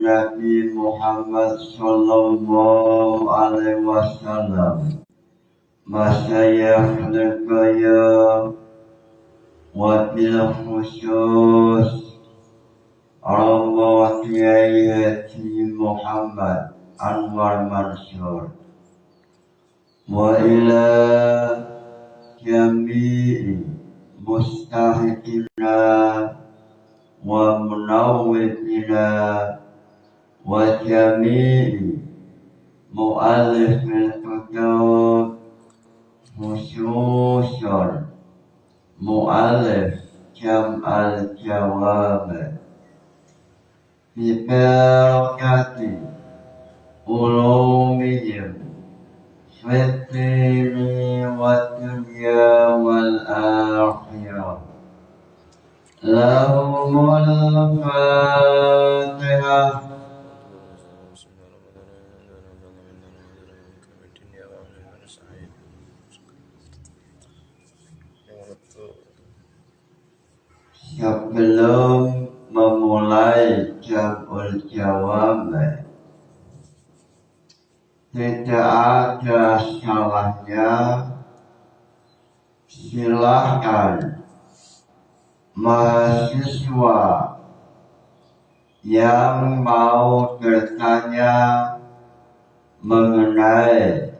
Nabi Muhammad Sallallahu Alaihi Wasallam. Masyayikh Lekaya wabil khusus Allah Kiai Haji Muhammad Anwar Mansur wa ila jami'i mustahiqina wa munawwidina wa jami'i mu'allifil kutub khususun mu'allif jam'al jawab bi barakati ulumihim fitni wa dunya wal akhirah. Lahumul Fatihah. Sebelum memulai jam'ul jawab, tidak ada salahnya silahkan mahasiswa yang mau bertanya mengenai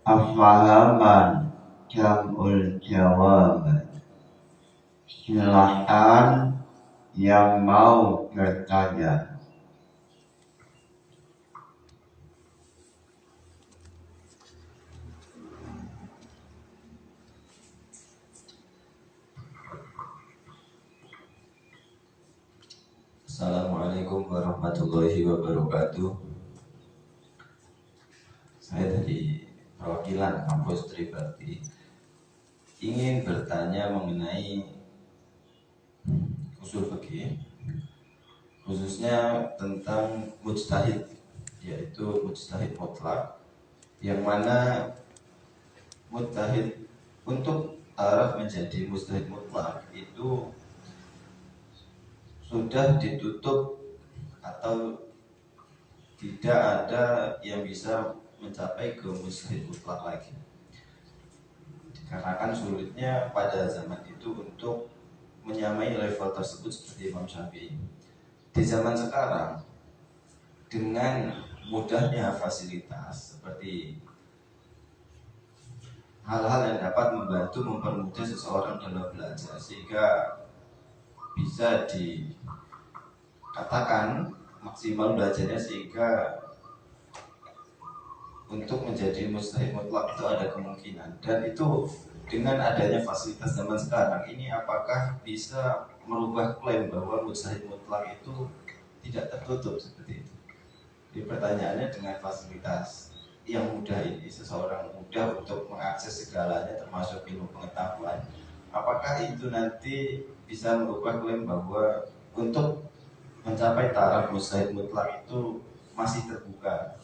pemahaman jam'ul jawab. Silahkan yang mau bertanya. Assalamualaikum warahmatullahi wabarakatuh. Saya dari perwakilan kampus Tribakti ingin bertanya mengenai usul fikih, khususnya tentang mujtahid, yaitu mujtahid mutlak, yang mana mujtahid untuk taraf menjadi mujtahid mutlak itu sudah ditutup atau tidak ada yang bisa mencapai ke mujtahid mutlak lagi, dikarenakan sulitnya pada zaman itu untuk menyamai level tersebut seperti Imam Syafi'i. Di zaman sekarang dengan mudahnya fasilitas seperti hal-hal yang dapat membantu mempermudah seseorang dalam belajar, sehingga bisa dikatakan maksimal belajarnya, sehingga untuk menjadi mujtahid mutlak itu ada kemungkinan. Dan itu dengan adanya fasilitas zaman sekarang ini, apakah bisa merubah klaim bahwa mujtahid mutlak itu tidak tertutup seperti itu? Jadi pertanyaannya, dengan fasilitas yang mudah ini, seseorang mudah untuk mengakses segalanya termasuk ilmu pengetahuan, apakah itu nanti bisa merubah klaim bahwa untuk mencapai taraf mujtahid mutlak itu masih terbuka?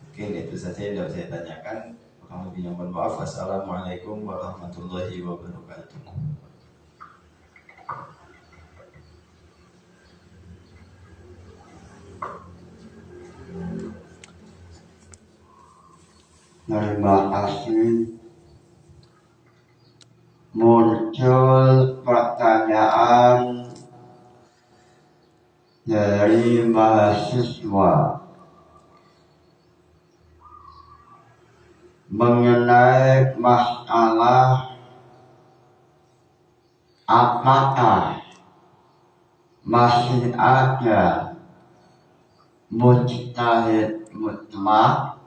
Mungkin itu saja yang dapat saya tanyakan. Kurang lebihnya mohon maaf. Wassalamualaikum warahmatullahi wabarakatuh. Terima kasih. Muncul pertanyaan dari mahasiswa mengenai masalah apakah masih ada mujtahid mutlak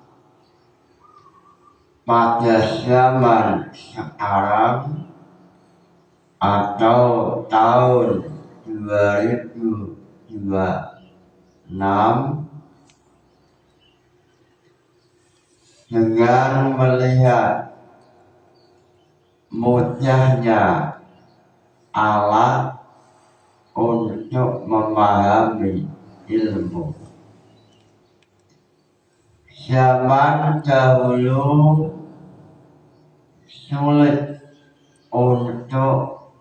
pada zaman sekarang atau tahun 2026 dengan melihat mudahnya alat untuk memahami ilmu. Zaman dahulu sulit untuk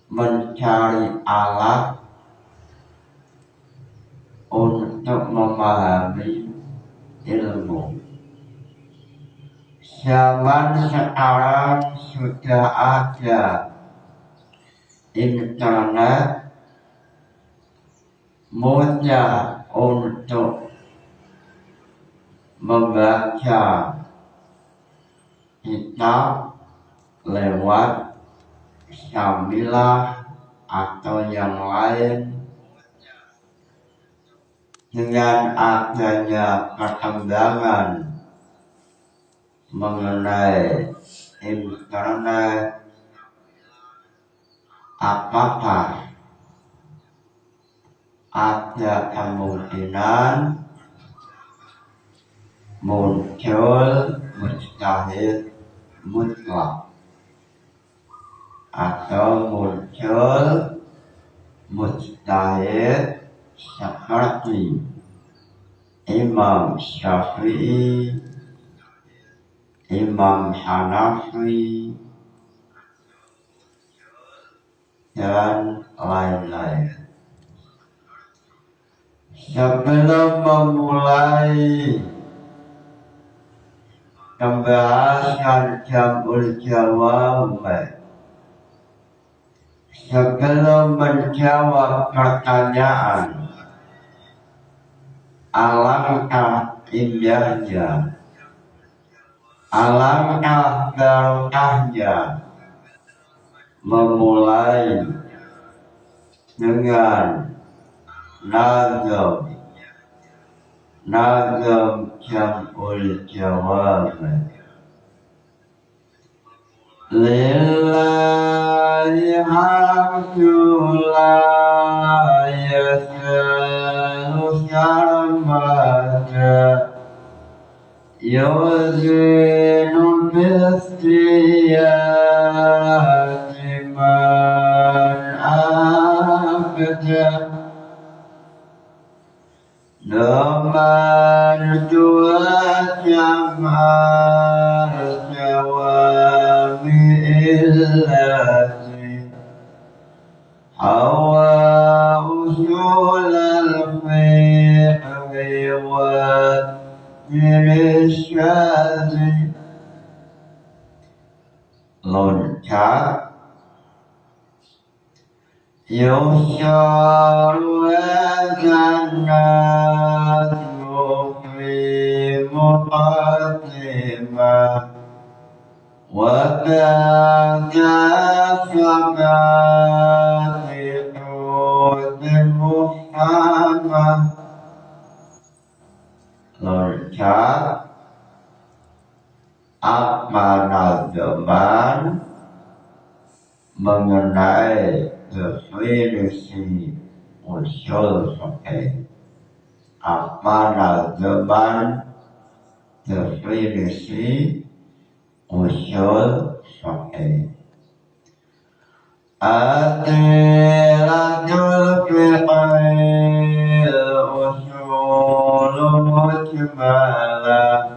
mencari alat untuk memahami ilmu. Zaman sekarang sudah ada internet, mudah untuk membaca kitab lewat Syamilah atau yang lain. Dengan adanya perkembangan mengenai internet, apakah ada kemungkinan muncul mujtahid mutlak atau muncul mujtahid seperti Imam Syafi'i, Imam Hanafi, dan lain-lain. Sebelum memulai pembahasan Jam'ul Jawab, sebelum menjawab pertanyaan, alangkah indahnya, alangkah barokahnya memulai dengan nazam Jam'ul Jawab. Lillahi hamdu la yasalu syarmada yuzinu bistiyati man abda Nomor dua jam'al jawami illati hawa usul al-fiqhi wa irsyadi loncat yusyaru jannatu fi muqaddimah wa ba'da faqati'ud Muhammad loncat apa nazman mengenai definisi usul fikih. Apa nazman definisi usul fikih? Adilatul fiqh usul mujmalah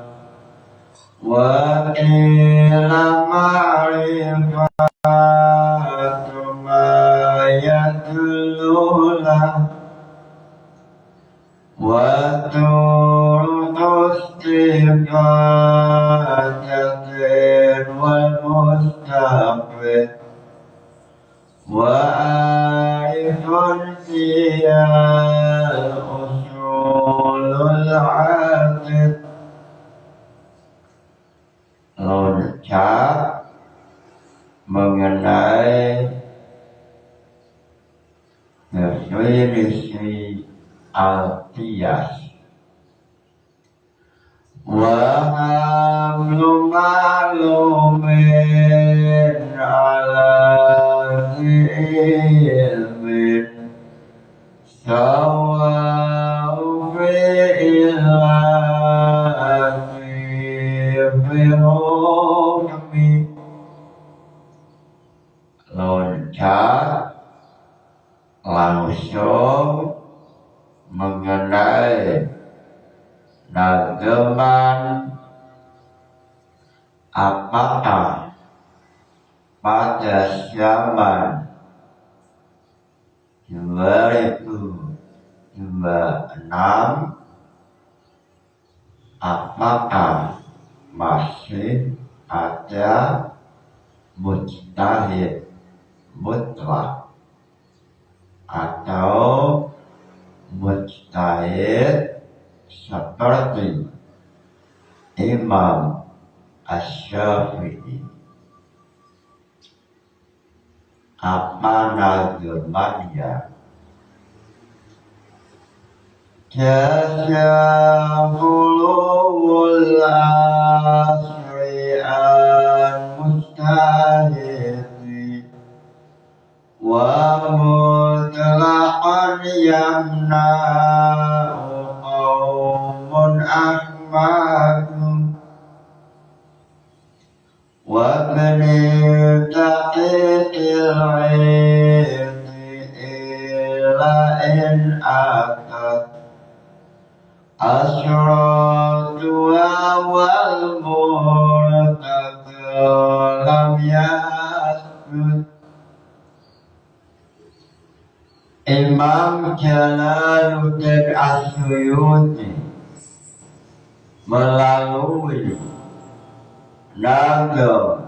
wa qila ma'rifatu ma yadullulah wa turuqustifadatin wal mustaqbid wa arifun siyal usulul adid loncat mengenai definisi al-qiyas wa hamlu ma'lumin ala ilmin sawa'u fi hukmi loncat langsung mengenai nazman apakah pada zaman 2018 enam. Apakah masih ada mujtahid mutlak atau mujtahid seperti Imam Asy-Syafi'i? Apa nazmannya? Tasyahulul asri al-mujtahidi wa mutlaqan yamna'u qawmun ahmadu wa bani taqiqil ilmi illa in atat asyratuha wal murtad lam yasbut. Imam Jalaluddin As-Suyuti melalui nagam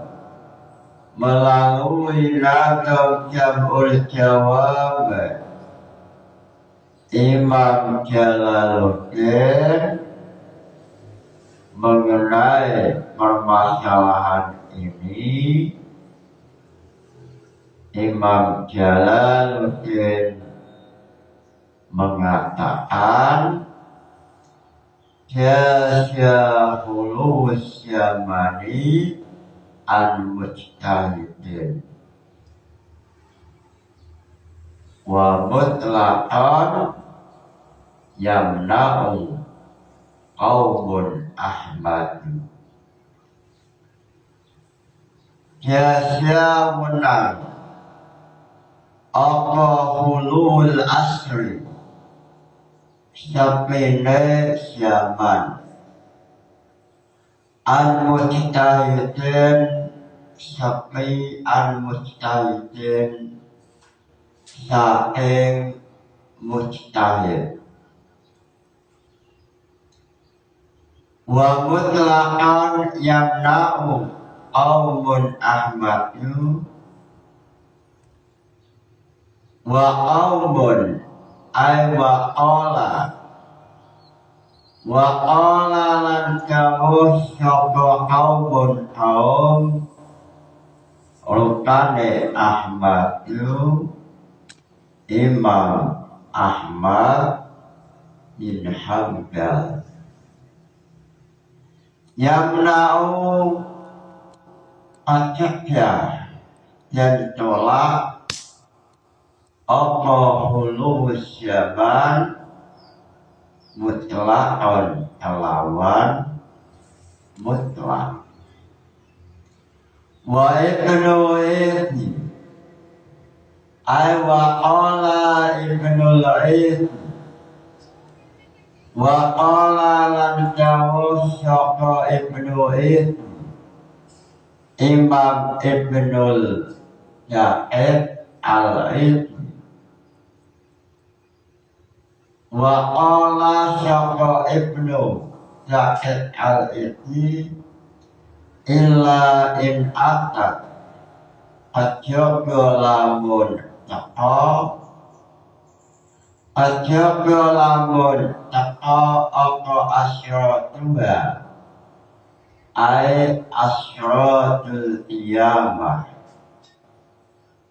Jam'ul Jawab, Imam Jalaluddin mengenai permasalahan ini. Imam Jalaluddin mengatakan Tasyahulu syamani al-mujtahidin wa mutlaqan yamna'u qawmun ahmadu. Tasya menang apa hulul asri sapene zaman al-mujtahidin sapi al-mujtahidin saing mujtahid wa mutlaqan yamna'u qawmun ahmadu wa qawmun ay wa qala lan kamu sapa qawmun kaum rupane Ahmadu Imam Ahmad bin Hanbal yamna'u acakya dan tolak apa hulus zaman mutlaqan kelawan mutlaq wa ibnu idni ay wa qala ibnu al-idni wa qala lan jawab sapa ibnu idni Imam Ibnul Ja'id al-Idni wa qala sapa Ibnu Ja'id al-Idni illa in atat ajaba lamun taqo apa asyratuha ay asyratul qiyamah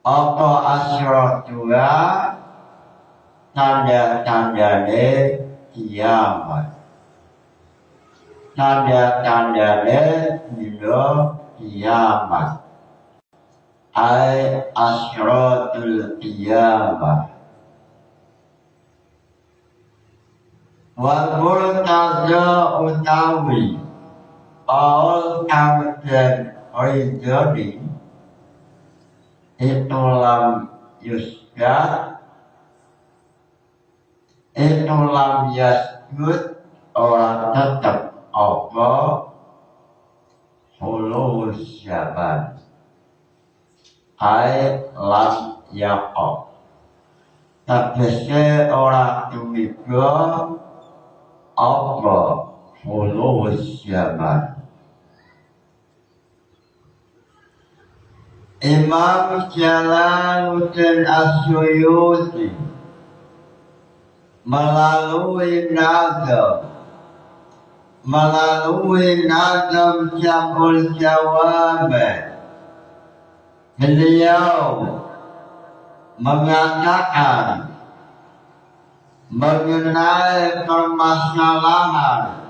apa asyratuha tanda-tandane kiamat tanda-tandane dina kiamat ay asyratul qiyamah wal murtaza utawi all kamden oidoni itu lam yusgat itu lam yasgut orang tetap apa hulus zaman ay lam yaqob Tapi orang ketiga apa hulus zaman. Imam Jalaluddin As-Suyuti melalui nazam Jamul Jawami, beliau mengatakan mengenai permasalahan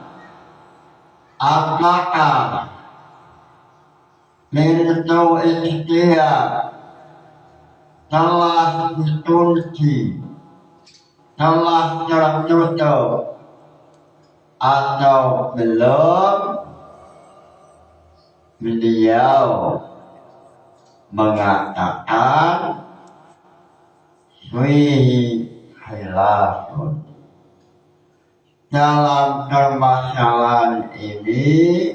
apakah pintu ikhtiar telah dikunci, telah tertutup atau belum. Beliau mengatakan fihi khilafun, dalam permasalahan ini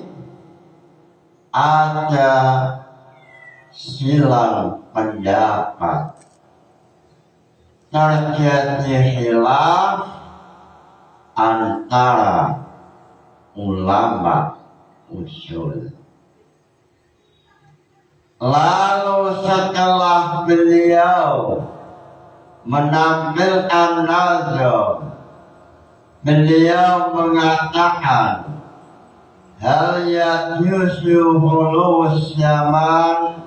ada silang pendapat, terjadi khilaf antara ulama usul. Lalu setelah beliau menampilkan nazam, beliau mengatakan hal yajuzu hulus zaman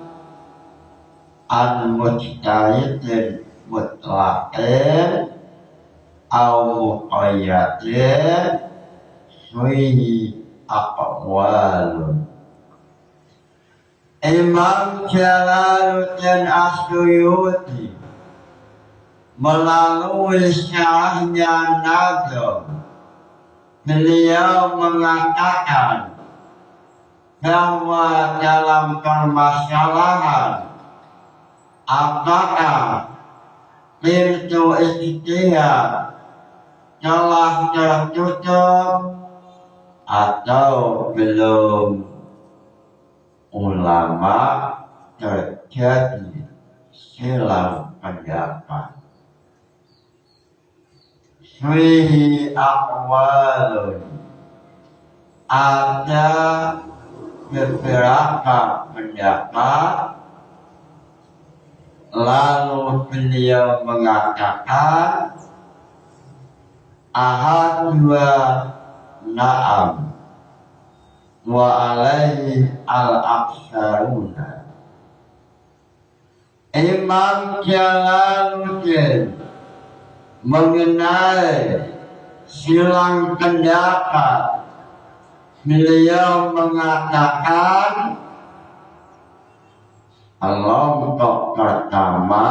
an mujtahidin mutlaqin au muqayyadin fihi aqwalun. Imam Jalaluddin As-Suyuti melalui syarahnya nazam, beliau mengatakan bahwa dalam permasalahan apakah pintu ikhtiar telah tertutup atau belum, ulama terjadi silang pendapat. Fihi aqwalun, ada beberapa pendapat. Lalu beliau mengatakan ahadwa na'am wa alaihi al-aksaruna. Imam Jalaluddin mengenai silang pendapat, beliau mengatakan kelompok pertama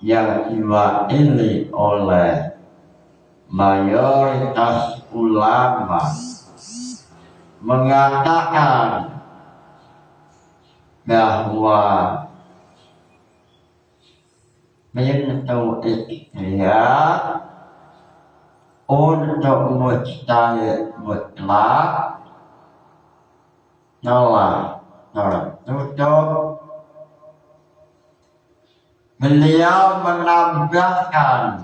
yang diwakili oleh mayoritas ulama mengatakan bahwa pintu ikhtiar untuk mujtahid mutlak telah tertutup. Beliau menambahkan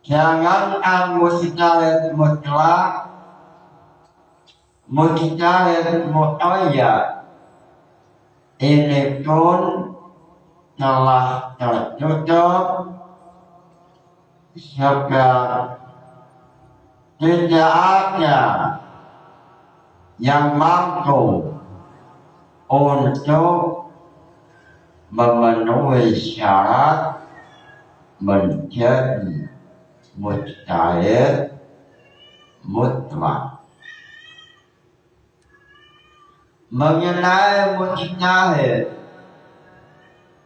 jangankan mujtahid mutlak, mujtahid muqayyad ini pun telah tertutup, sebab tidak ada yang mampu untuk memenuhi syarat menjadi mujtahid mutlak. Mengenai mujtahid,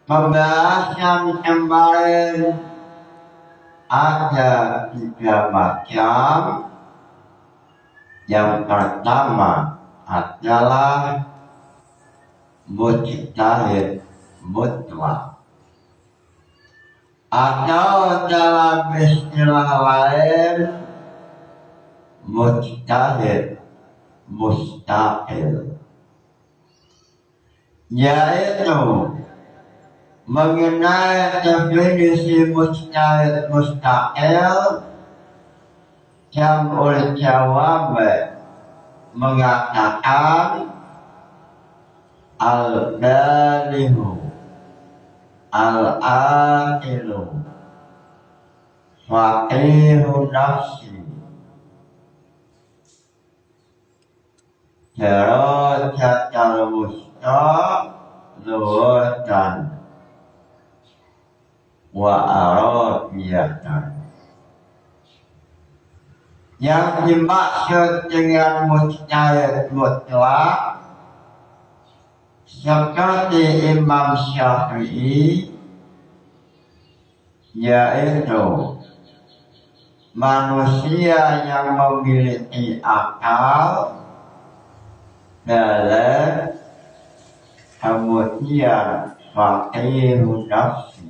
pembahasan kemarin ada 3 macam. Yang pertama adalah mujtahid mutlak, atau dalam istilah lain mujtahid mustaqil, yaitu mengenai definisi mustahil mustahil, Jam'ul Jawab mengatakan al-balihu al-aqilu faqihu nafsi darajatul wusta zuhdan wa arabiyatan. Yang dimaksud dengan mujtahid mutlak seperti Imam Syafi'i yaitu manusia yang memiliki akal dalam kemudian faqihun nafsi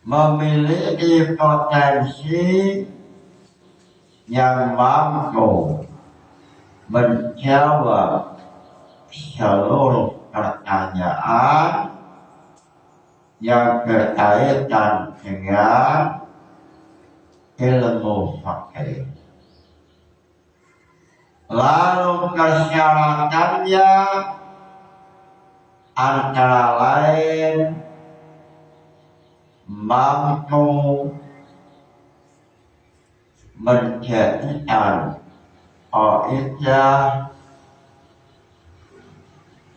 memiliki potensi yang mampu menjawab seluruh pertanyaan yang berkaitan dengan ilmu fikih. Lalu persyaratannya antara lain mampu menjadikan kaidah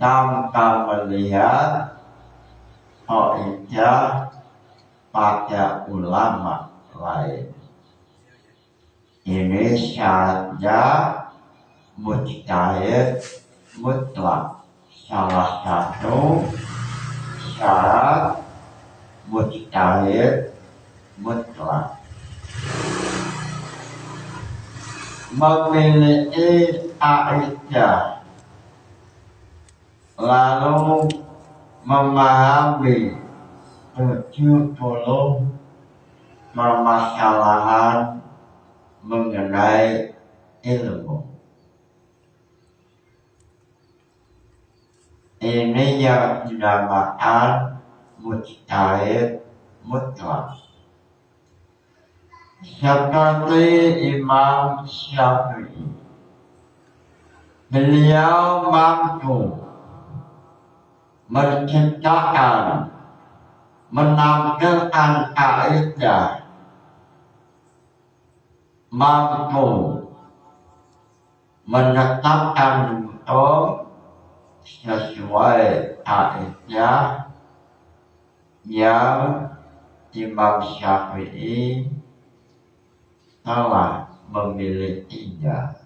tanpa melihat kaidah pada ulama lain. Ini syaratnya mujtahid mutlak. Salah satu syarat mujtahid mutlak memiliki kaidah lalu memahami 70 permasalahan mengenai ilmu. Ini yang dinamakan mujtahid mutlak. Seperti Imam Syafi'i, beliau mampu menciptakan, menampilkan kaidah, mampu menetapkan hukum sesuai kaidah yang Imam Syafi'i telah memilikinya,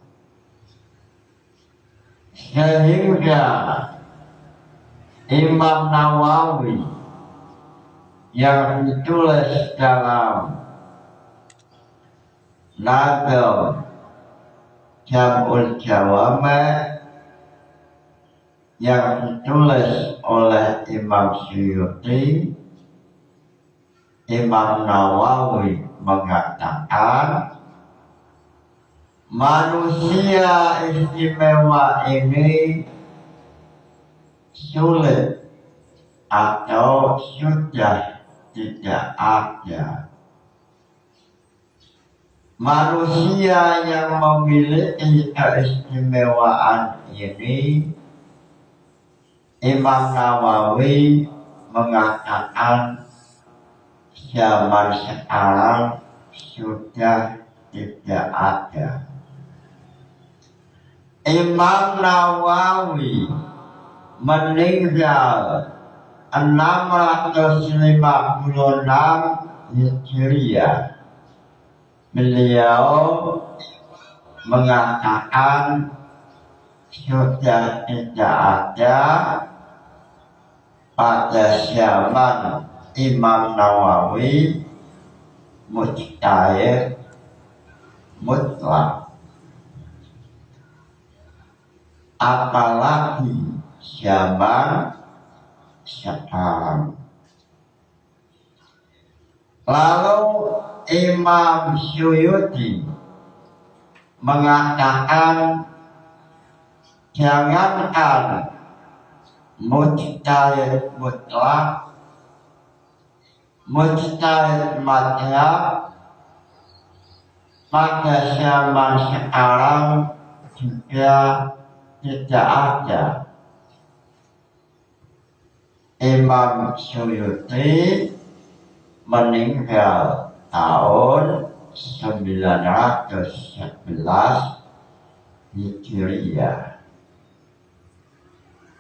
sehingga Imam Nawawi yang ditulis dalam Nazm Jam'ul Jawab yang ditulis oleh Imam Suyuti, Imam Nawawi mengatakan manusia istimewa ini sulit atau sudah tidak ada. Manusia yang memiliki keistimewaan ini, Imam Nawawi mengatakan zaman sekarang sudah tidak ada. Imam Nawawi meninggal 656 Hijriah. Beliau mengatakan sudah tidak ada pada zaman Imam Nawawi mujtahid mutlak, apalagi zaman sekarang. Lalu Imam Suyuti mengatakan jangankan mujtahid mutlak, mujtahid madhab. Pada zaman sekarang juga tidak ada. Imam Suyuti meninggal tahun 911 Hijriah.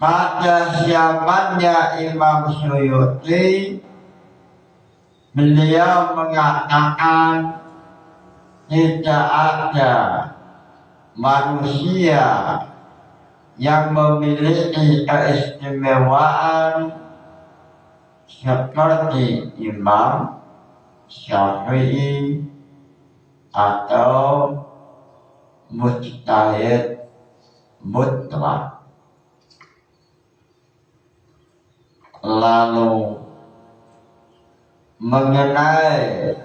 Pada zamannya Imam Suyuti, beliau mengatakan tidak ada manusia yang memiliki keistimewaan seperti Imam Syafi'i atau mujtahid mutlak. Lalu mengenai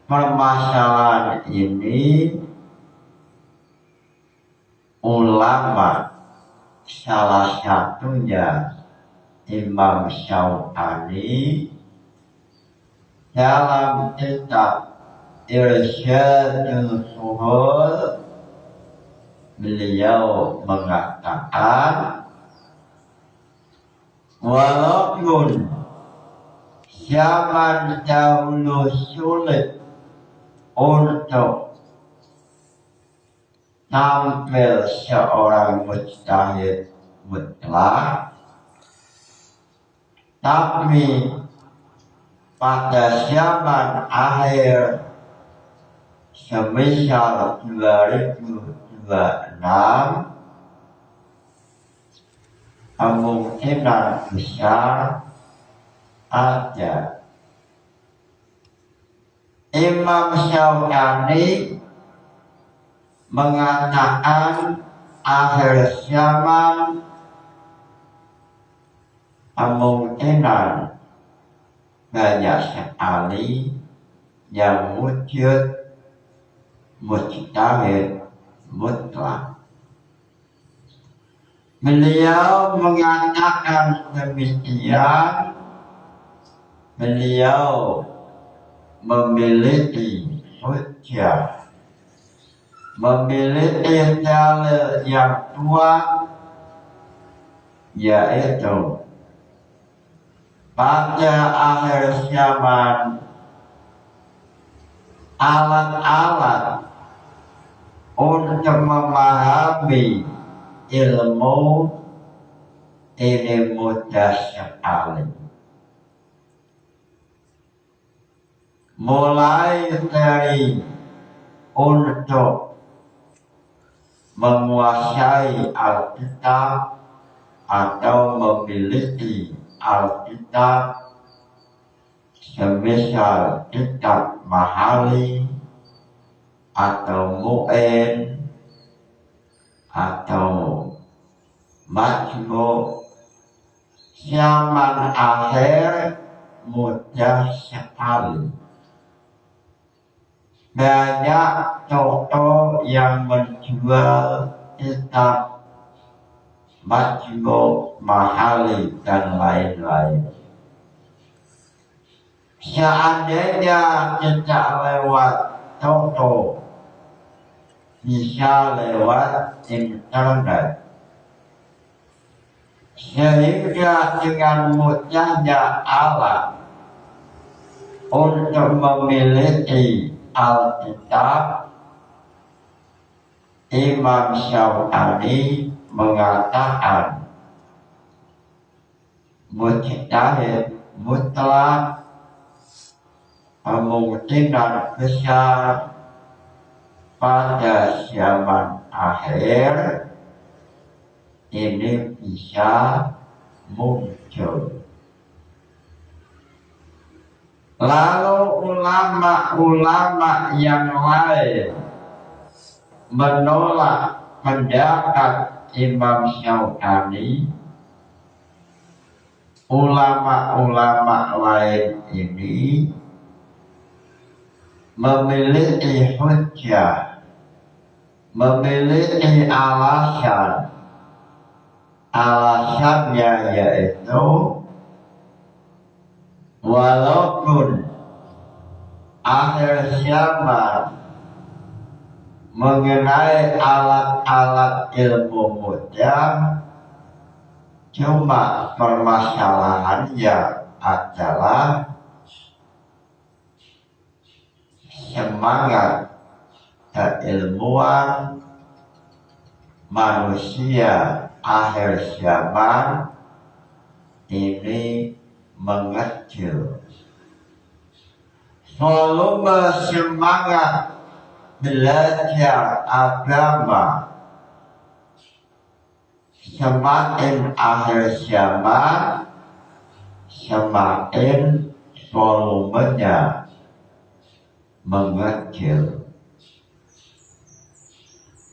permasalahan ini, ulama salah satunya Imam Syaukani dalam kitab Irsyadul Fuhul, beliau mengatakan walaupun zaman dahulu sulit untuk tampil seorang mujtahid mutlak, tapi pada zaman akhir semisal 2026 kemungkinan besar ada. Imam Syaukani mengatakan akhir zaman kemungkinan banyak sekali yang wujud mujtahid mutlak. Beliau mengatakan demikian, beliau memiliki hujjah, memiliki dalil yang kuat, yaitu pada akhir zaman alat-alat untuk memahami ilmu ini mudah sekali. Mulai dari untuk menguasai Alkitab atau memiliki Alkitab, semisal kitab Mahali atau Mu'in atau Majmu', zaman akhir mudah sekali. Banyak toko yang menjual kitab Majmu', Mahali dan lain-lain. Seandainya tidak lewat toko, bisa lewat internet, sehingga dengan mudahnya alat untuk memiliki Alkitab, Imam Syaukani mengatakan mujtahid mutlak kemungkinan besar pada zaman akhir ini bisa muncul. Lalu ulama-ulama yang lain menolak pendapat Imam Syaukani. Ulama-ulama lain ini memiliki hujjah, memiliki alasan Alasannya yaitu walaupun akhir zaman mengenai alat-alat ilmu modern, cuma permasalahannya adalah semangat keilmuan manusia akhir zaman ini mengecil. Volume semangat belajar agama semakin akhir zaman, semakin volumenya mengecil.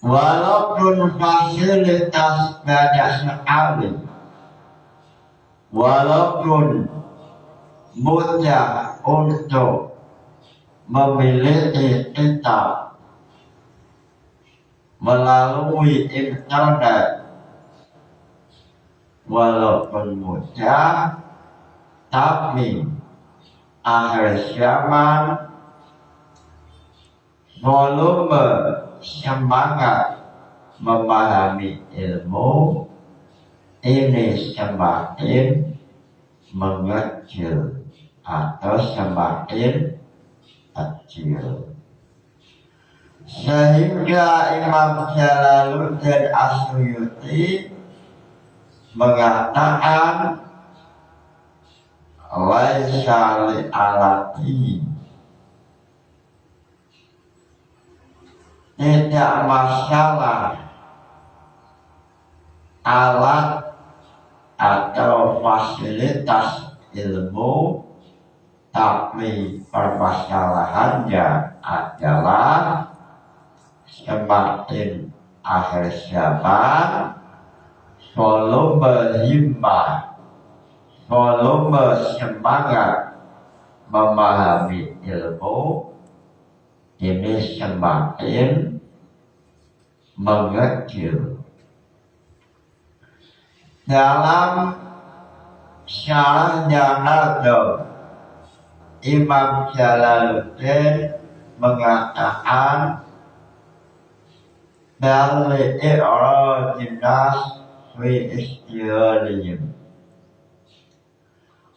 Walaupun fasilitas banyak sekali, walaupun mudah untuk memiliki kitab melalui internet, walaupun mudah, tapi akhir zaman volume semangat memahami ilmu ini semakin mengecil atau semakin kecil, sehingga Imam Jalaluddin As-Suyuti mengatakan laisa li alati, tidak masalah alat atau fasilitas ilmu, tapi permasalahannya adalah semakin akhir zaman volume himmah, volume semangat memahami ilmu ini semakin mengecil. Dalam syarahnya Nadham, Imam Jalaluddin mengatakan dari i'radin nas fi istighalihim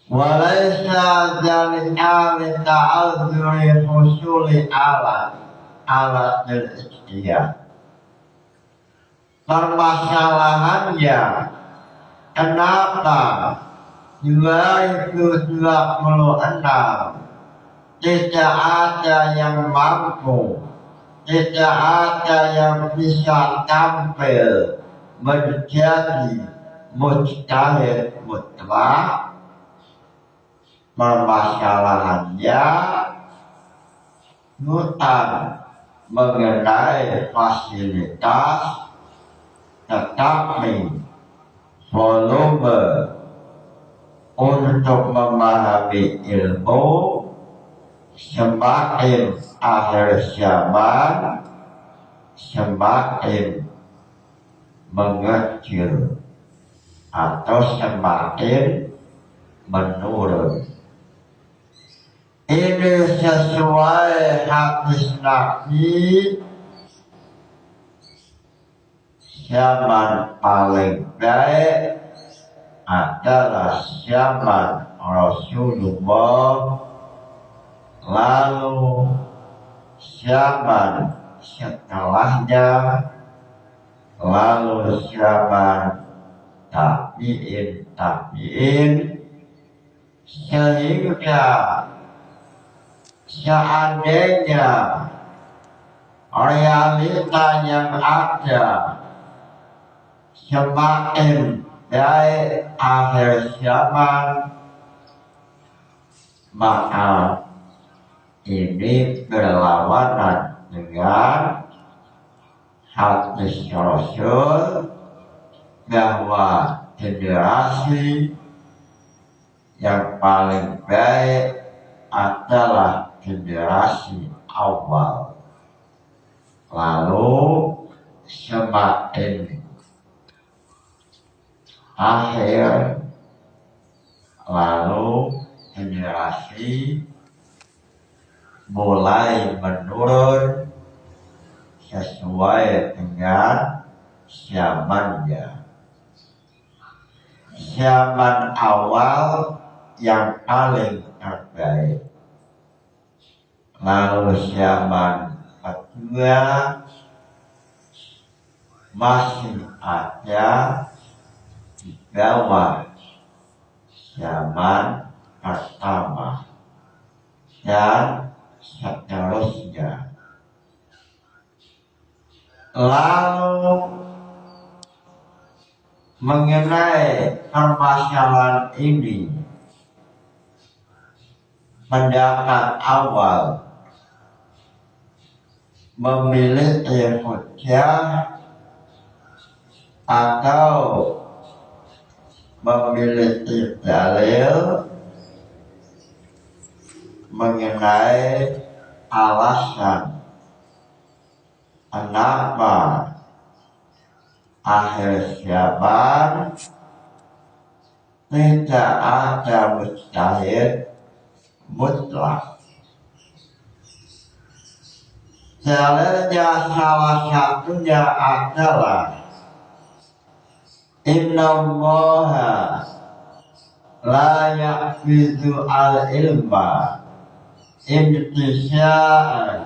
walaysa dzalika li ta'adzuri husuli alat al-ijtihad. Permasalahannya, kenapa 2026 tidak ada yang mampu, tidak ada yang bisa tampil menjadi mujtahid mutlak? Permasalahannya bukan mengenai fasilitas, tetapi volume untuk memahami ilmu semakin akhir zaman semakin mengecil atau semakin menurun. Ini sesuai hadis Nabi, zaman paling baik adalah zaman Rasulullah, lalu zaman setelahnya, lalu zaman tabi'in, sehingga seandainya realita yang ada semakin baik akhir zaman, maka ini berlawanan dengan hadis Rasul bahwa generasi yang paling baik adalah generasi awal. Lalu semakin akhir, lalu generasi mulai menurun sesuai dengan zamannya. Zaman awal yang paling terbaik, lalu zaman kedua masih ada di bawah zaman pertama, dan seterusnya. Lalu mengenai permasalahan ini, pendapat awal memiliki hujjah atau memiliki dalil mengenai alasan kenapa akhir zaman tidak ada mujtahid mutlak. Dalilnya salah satunya adalah innallaha la ya'khudhu al-ilma intisya'an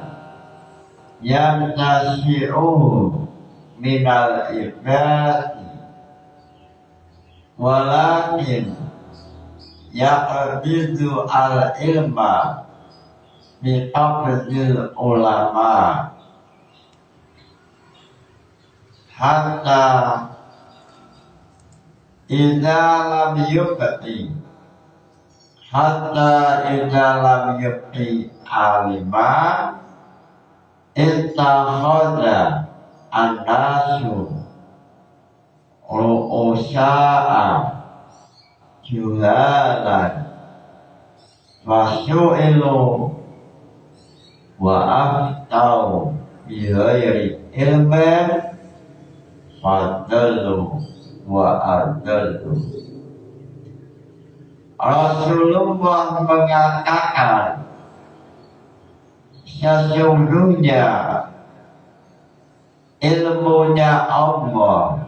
yantasi'uhu minal ibadi walakin yaqbidu al-ilma biqabdil ulama hatta idza lam yubqi alima ittakhadha an-nasu ru'usa'a juhalan fasu'ilu wa aftau bi ghairi ilmin fadallu wa adallu. Rasulullah mengatakan sesungguhnya ilmunya Allah,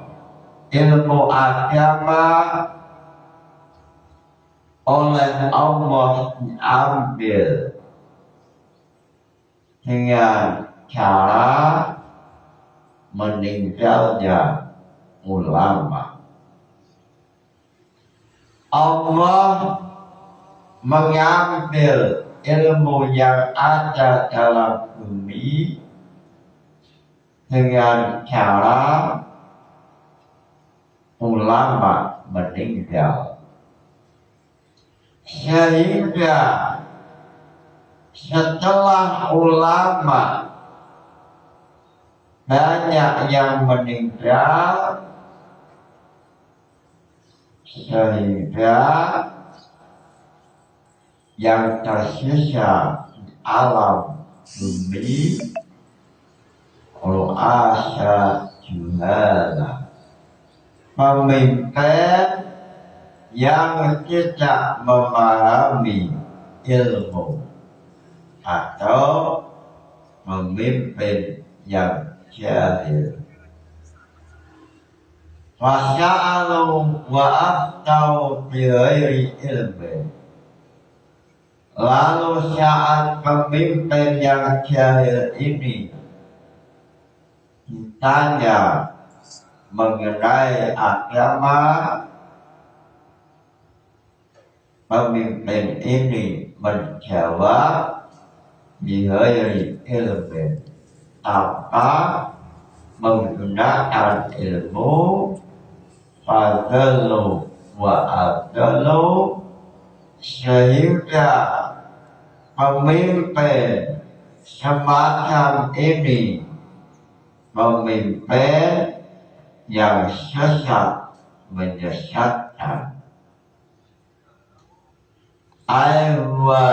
ilmu agama oleh Allah diambil dengan cara meninggalnya ulama. Allah mengambil ilmu yang ada dalam bumi dengan cara ulama meninggal, sehingga setelah ulama banyak yang meninggal, sehingga yang tersisa di alam bumi ru'asa juhala, pemimpin yang tidak memahami ilmu atau pemimpin yang jahil. Fasya'alu wa aftau bi ghairi ilmi. Lalu saat pemimpin yang jahil ini ditanya mengenai agama, pemimpin ini menjawab bi ghairi ilmi, tanpa menggunakan ilmu. Fadallu wa adallu, sehingga pemimpin semacam ini pemimpin yang sesat menyesatkan. Aywa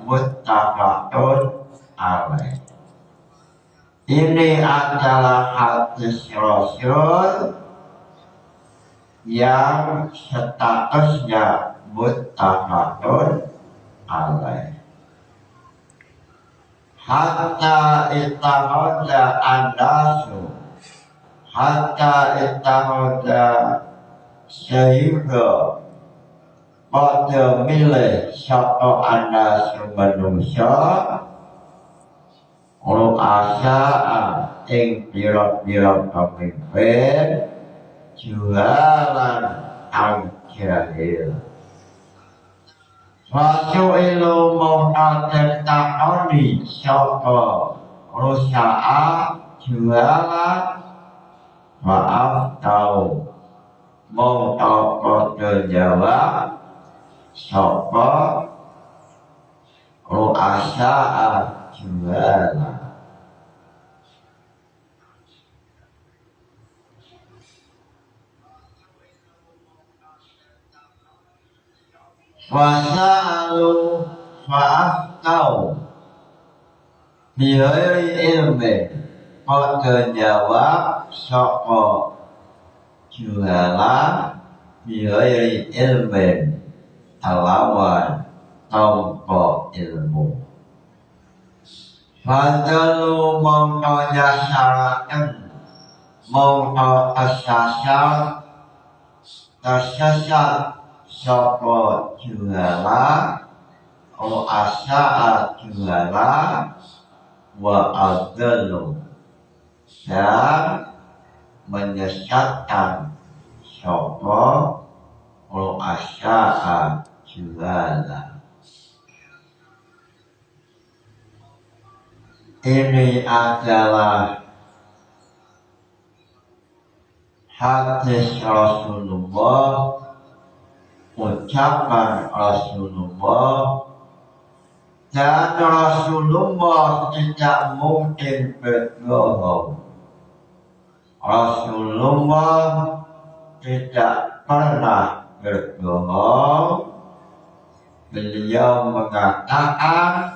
muttafaqun alaih. Ini adalah hadis Rasul yang statusnya muttafaqun alaih. Hatta ittakhadha an-nasu, hatta ittakhadha, sehingga pada milih sapa an-nasu manusia ru'asa ing pira-pira pemimpin jualan ang jahil. Fasu'ilu mongkaten takoni sapa rusa'a jualan maaf tau mongkau jawab sapa ru'asa'a jualan. Wasa'alu fa'aftau bighairi ilmi, pada jawab sapa jualan bighairi ilmi, kelawan tanpa ilmu. Fadalu mongko nyasaraken mongko tersesat sapa jualan ru'asa'a jualan wa adallu, dan menyesatkan sapa ru'asa'a jualan. Ini adalah hadis Rasulullah, ucapan Rasulullah, dan Rasulullah tidak mungkin berbohong. Rasulullah tidak pernah berbohong. Beliau mengatakan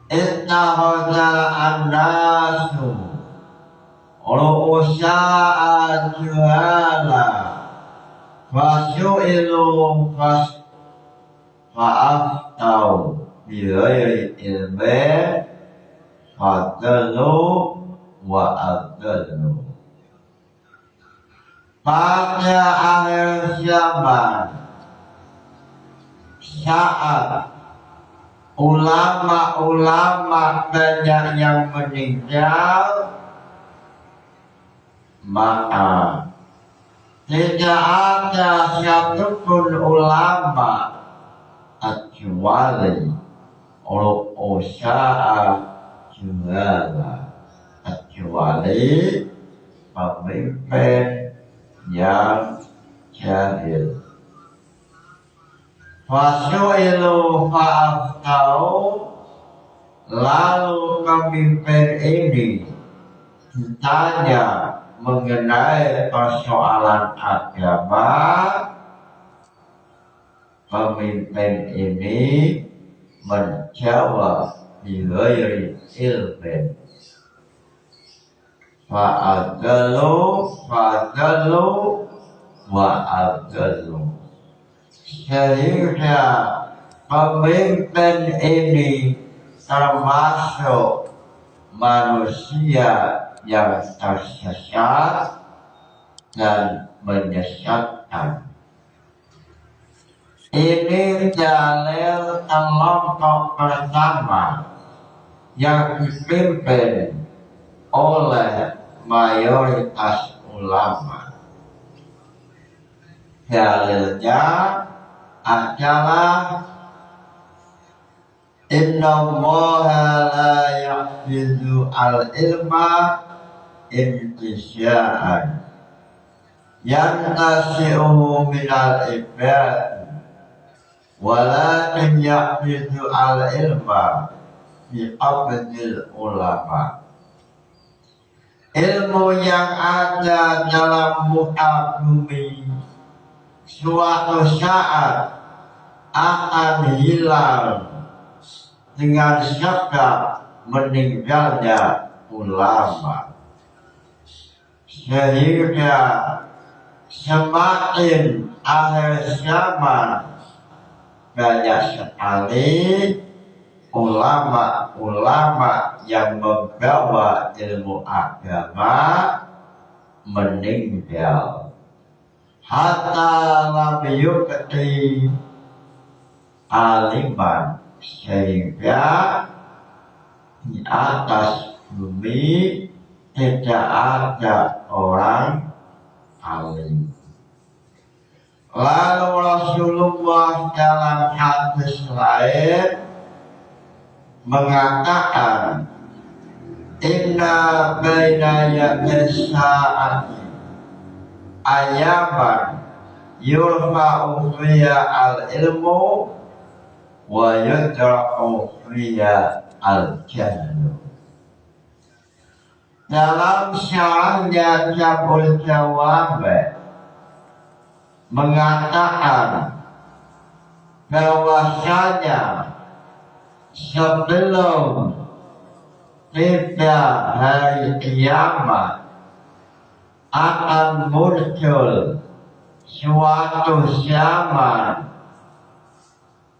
ittakhadha an-nasu ru'usa'a juhala fasu'ilu fa'aftau bighairi ilmin fadallu wa adallu. Pada akhir zaman, saat ulama-ulama banyak yang meninggal, maka tidak ada satupun ulama kecuali ru'usa'a juhala, kecuali pemimpin yang jahil. Fasu'ilu fa'aftau, lalu pemimpin ini ditanya mengenai persoalan agama. Pemimpin ini menjawab bighairi ilmin, fa'adallu wa adallu, sehingga pemimpin ini termasuk manusia yang tersesat dan menyesatkan. Ini dalil kelompok pertama yang dipimpin oleh mayoritas ulama. Dalilnya adalah inna Allaha la yaqbidu al-ilma intisya'an yantasi'uhu minal ibad, walakin yaqbidu al-ilma biqabdil ulama. Ilmu yang ada dalam muka bumi suatu saat akan hilang dengan sebab meninggalnya ulama. sehingga semakin akhir zaman banyak sekali ulama-ulama yang membawa ilmu agama meninggal. Hatta lam yukti aliman, sehingga di atas bumi tidak ada orang alim. Lalu Rasulullah dalam hadis lain mengatakan, inna baina yatis sa'ati ayaman yurfa'u fiha al-ilmu wa yudra'u fiha al-jahlu. Dalam syarahnya Jabul Jawab mengatakan bahwasanya sebelum tiba hari kiamat akan muncul suatu zaman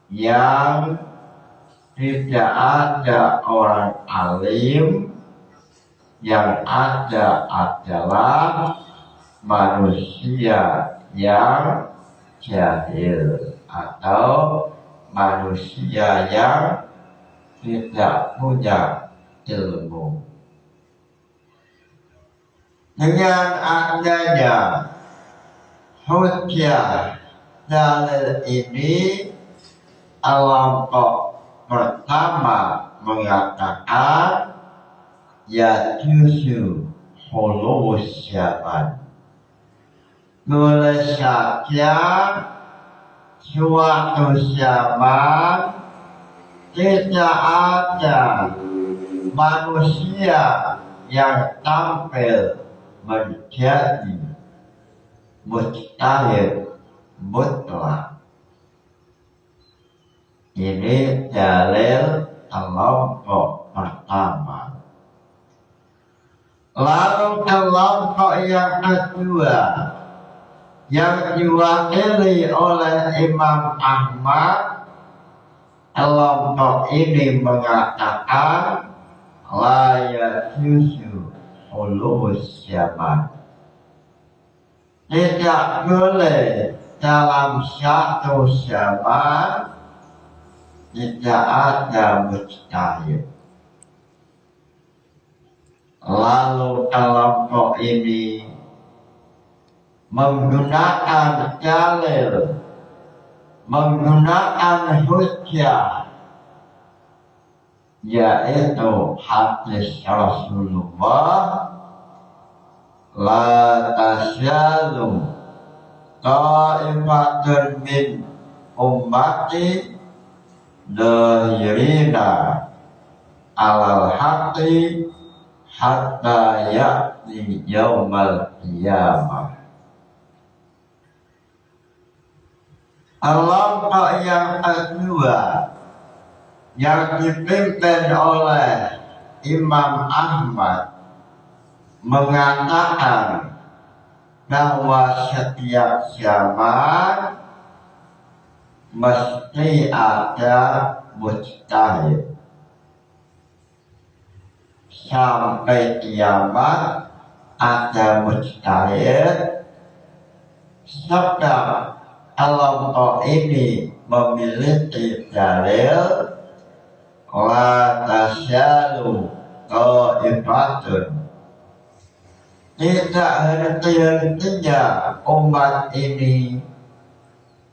yang tidak ada orang alim, yang ada adalah manusia yang jahil atau manusia yang tidak punya ilmu. Dengan adanya hujjah dalil ini, kelompok pertama mengatakan yajuzu hulus zaman. Boleh saja suatu zaman tidak ada manusia yang tampil menjadi mujtahid mutlak. Ini dalil kelompok pertama. Lalu kelompok yang kedua yang diwakili oleh Imam Ahmad, kelompok ini mengatakan la yajuzu hulus zaman. Tidak boleh dalam satu zaman tidak ada mujtahid. Lalu kelompok ini menggunakan dalil, menggunakan hujjah, yaitu hadis Rasulullah, la tasyalu ta'ifatun min ummati dhahirina alal haqqi hatta ya'ti yaumal qiyamah. Kelompok yang kedua yang dipimpin oleh Imam Ahmad mengatakan bahwa setiap zaman mesti ada mujtahid. Sampai kiamat ada mujtahid. Sebab kelompok ini memiliki dalil la tasyalu ta'ifatun. Tidak henti-hentinya umat ini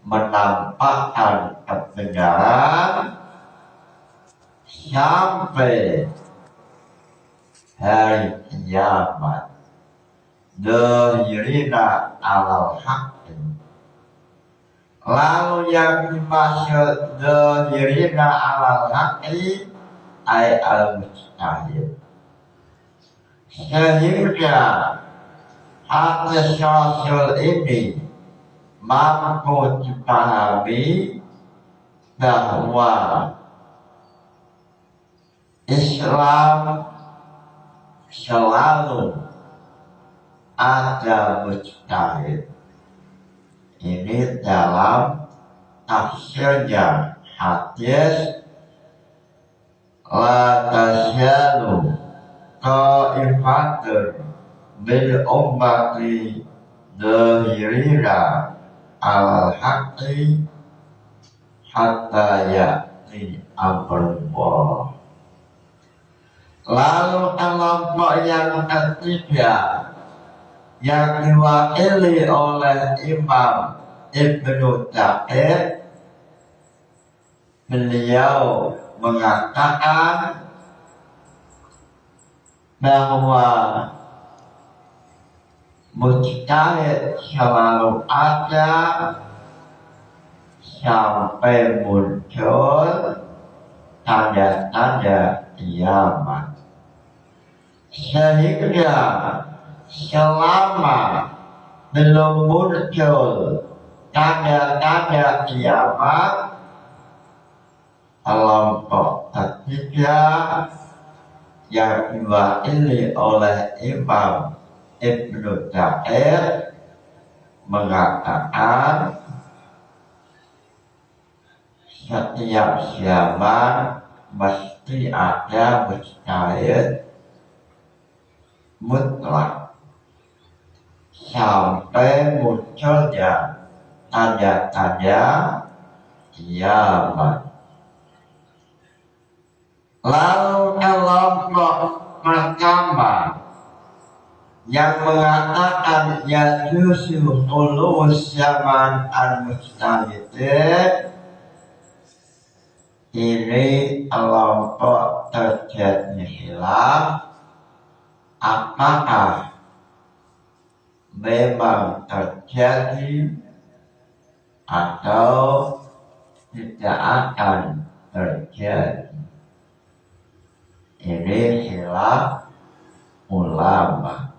menampakkan kebenaran sampai hari kiamat. Dhahirina alal haqqi. Lalu yang dimaksud dhahirina alal haqqi ay al-mujtahid. Sehingga hadis Rasul ini mampu dipahami bahwa Islam selalu ada mujtahid. Ini dalam tafsirnya hadis la tasyalu ta'ifatun min ummati dhahirina al-haqqi hatta ya'ti amrullah. Lalu kelompok yang ketiga yang diwakili oleh Imam Ibnu Daqiq, beliau mengatakan bahwa mujtahid selalu ada sampai muncul tanda-tanda kiamat, sehingga selama belum muncul tanda-tanda kiamat, kelompok ketiga yang diwakili oleh Imam Ibnu Daqiq mengatakan setiap zaman mesti ada mujtahid mutlak sampai munculnya tanda-tanda kiamat. Lalu kelompok pertama yang mengatakan yajuzu khulus zaman al-mujtahidin, ini kelompok terjadi khilaf apakah memang terjadi atau tidak akan terjadi. Ini khilaf ulama.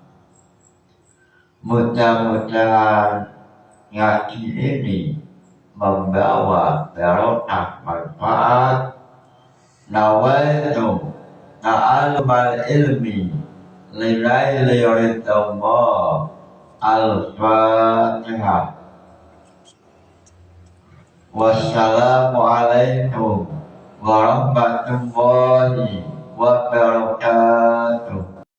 Mudah-mudahan ngaji ini membawa barokah manfaat. Nawaitu ta'allumal ilmi lillaili ridallah. Al-Fatihah. Wassalamualaikum warahmatullahi wabarakatuh.